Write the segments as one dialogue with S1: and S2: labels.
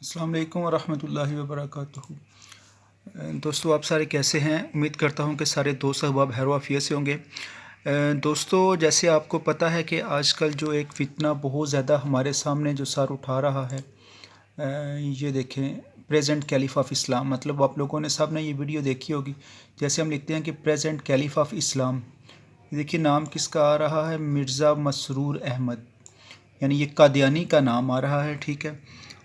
S1: السلام علیکم ورحمۃ اللہ وبرکاتہ۔ دوستو آپ سارے کیسے ہیں؟ امید کرتا ہوں کہ سارے دوست احباب خیر و عافیت سے ہوں گے۔ دوستو جیسے آپ کو پتہ ہے کہ آج کل جو ایک فتنہ بہت زیادہ ہمارے سامنے جو سر اٹھا رہا ہے، یہ دیکھیں پریزنٹ کیلیف آف اسلام، مطلب آپ لوگوں نے سب نے یہ ویڈیو دیکھی ہوگی۔ جیسے ہم لکھتے ہیں کہ پریزنٹ کیلیف آف اسلام، دیکھیے نام کس کا آ رہا ہے، مرزا مسرور احمد، یعنی یہ قادیانی کا نام آ رہا ہے۔ ٹھیک ہے،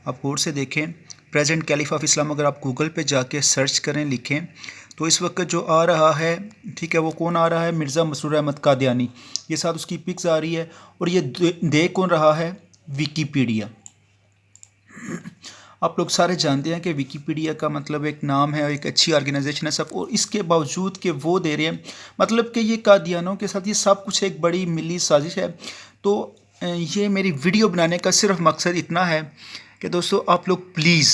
S1: آپ غور سے دیکھیں پریزنٹ کیلیف آف اسلام، اگر آپ گوگل پہ جا کے سرچ کریں لکھیں تو اس وقت جو آ رہا ہے، ٹھیک ہے، وہ کون آ رہا ہے؟ مرزا مسرور احمد قادیانی۔ یہ ساتھ اس کی پکس آ رہی ہے، اور یہ دے کون رہا ہے؟ ویکیپیڈیا۔ آپ لوگ سارے جانتے ہیں کہ ویکیپیڈیا کا مطلب ایک نام ہے اور ایک اچھی آرگنائزیشن ہے سب، اور اس کے باوجود کہ وہ دے رہے ہیں، مطلب کہ یہ قادیانوں کے ساتھ یہ سب کچھ ایک بڑی ملی سازش ہے۔ تو یہ میری ویڈیو بنانے کا صرف مقصد اتنا ہے کہ دوستو آپ لوگ پلیز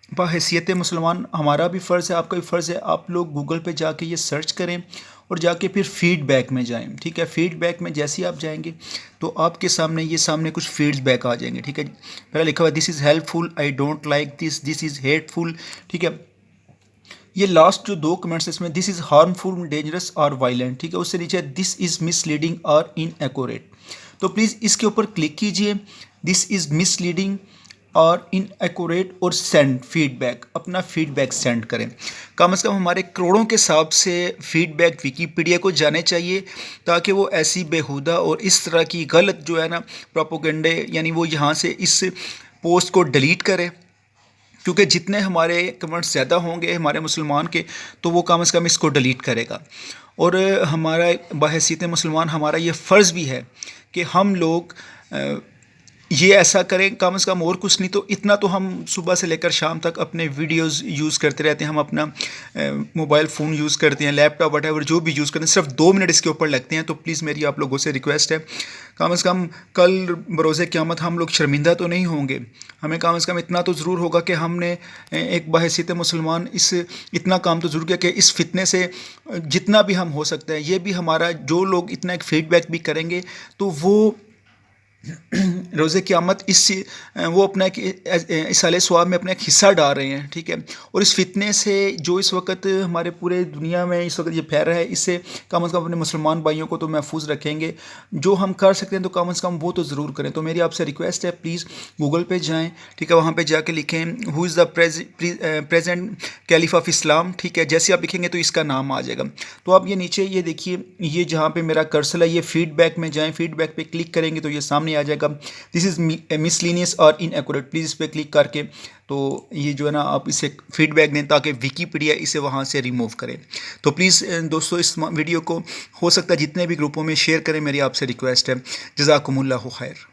S1: بحیثیت مسلمان، ہمارا بھی فرض ہے، آپ کا بھی فرض ہے، آپ لوگ گوگل پہ جا کے یہ سرچ کریں اور جا کے پھر فیڈ بیک میں جائیں۔ ٹھیک ہے، فیڈ بیک میں جیسے ہی آپ جائیں گے تو آپ کے سامنے کچھ فیڈ بیک آ جائیں گے۔ ٹھیک ہے، پہلے لکھا ہوا this is helpful, I don't like this is hateful. ٹھیک ہے، یہ لاسٹ جو دو کمنٹس اس میں دس از ہارمفل، ڈینجرس اور وائلنٹ، ٹھیک ہے، اس سے نیچے دس از مس لیڈنگ اور ان ایکوریٹ۔ تو پلیز اس کے اوپر کلک کیجئے، دس از مس لیڈنگ اور ان ایکوریٹ، اور سینڈ فیڈ بیک، اپنا فیڈ بیک سینڈ کریں۔ کم از کم ہمارے کروڑوں کے حساب سے فیڈ بیک ویکیپیڈیا کو جانے چاہیے، تاکہ وہ ایسی بیہودہ اور اس طرح کی غلط جو ہے نا پروپوگنڈے، یعنی وہ یہاں سے اس پوسٹ کو ڈیلیٹ کرے، کیونکہ جتنے ہمارے کمنٹس زیادہ ہوں گے ہمارے مسلمان کے تو وہ کم از کم اس کو ڈیلیٹ کرے گا۔ اور ہمارا بحیثیت مسلمان ہمارا یہ فرض بھی ہے کہ ہم لوگ یہ ایسا کریں، کم از کم اور کچھ نہیں تو اتنا تو ہم صبح سے لے کر شام تک اپنے ویڈیوز یوز کرتے رہتے ہیں، ہم اپنا موبائل فون یوز کرتے ہیں، لیپ ٹاپ وٹ ایور جو بھی یوز کرتے ہیں، صرف 2 منٹ اس کے اوپر لگتے ہیں۔ تو پلیز میری آپ لوگوں سے ریکویسٹ ہے، کم از کم کل بروز قیامت ہم لوگ شرمندہ تو نہیں ہوں گے، ہمیں کم از کم اتنا تو ضرور ہوگا کہ ہم نے ایک بحیثیت مسلمان اتنا کام تو ضرور کیا کہ اس فتنے سے جتنا بھی ہم ہو سکتا ہے، یہ بھی ہمارا جو لوگ اتنا ایک فیڈ بیک بھی کریں گے تو وہ روز قیامت وہ اپنا ایک اصالِ ثواب میں اپنا ایک حصہ ڈال رہے ہیں۔ ٹھیک ہے، اور اس فتنے سے جو اس وقت ہمارے پورے دنیا میں اس وقت یہ پھیل رہا ہے، اس سے کم از کم اپنے مسلمان بھائیوں کو تو محفوظ رکھیں گے۔ جو ہم کر سکتے ہیں تو کم از کم وہ تو ضرور کریں۔ تو میری آپ سے ریکویسٹ ہے، پلیز گوگل پہ جائیں، ٹھیک ہے، وہاں پہ جا کے لکھیں ہو از دا پریزنٹ کیلیف آف اسلام۔ ٹھیک ہے، جیسے آپ لکھیں گے تو اس کا نام آ جائے گا۔ تو آپ یہ نیچے یہ دیکھیے، یہ جہاں پہ میرا کرسر ہے، یہ فیڈ بیک میں جائیں، فیڈ بیک پہ کلک کریں گے تو یہ سامنے آ جائے گا دس از مسلینیس اور ان ایکوریٹ۔ پلیز اس پہ کلک کر کے تو یہ جو ہے نا آپ اسے فیڈ بیک دیں تاکہ ویکیپیڈیا اسے وہاں سے ریموو کرے۔ تو پلیز دوستو اس ویڈیو کو ہو سکتا ہے جتنے بھی گروپوں میں شیئر کریں، میری آپ سے ریکویسٹ ہے۔ جزاکم اللہ خیر۔